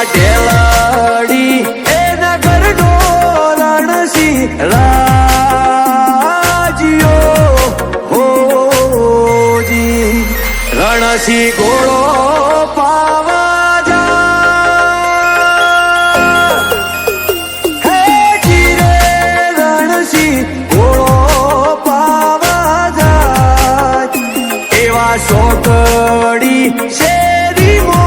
ઢેલડી એ નગર ડોરણસી રાજ્યો હોજી રણસી ગોળો પાવા જા હે જીરે રણસી ગોળો પાવા જા એવા સોકડી શેરી મો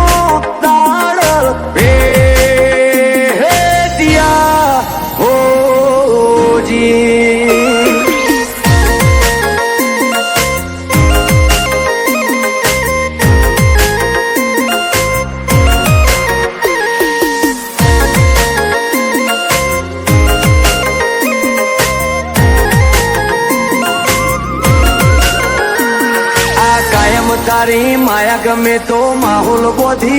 દાડલ ભેટિયા હોજી તારી માયા ગમે તો માહોલ બોધી